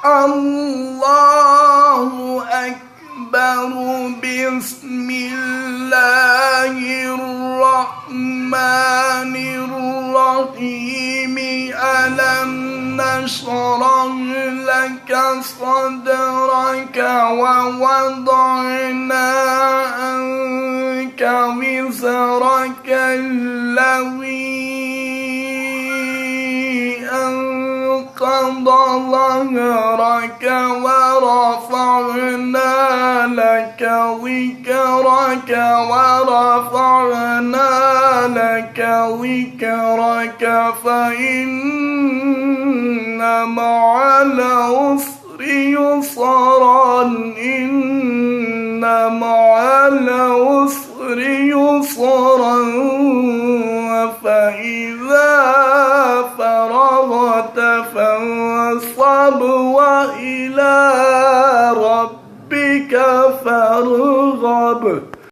الله أكبر. بسم الله الرحمن الرحيم. ألم نشرح لك صدرك ووضعنا عنك وزرك الذي أنقض ظهرك ورفعنا لك ذكرك فإن مع العسر يسرا. إن مع العسر يسرا. فإذا فرغت فانصب وإلى ربك فارغب.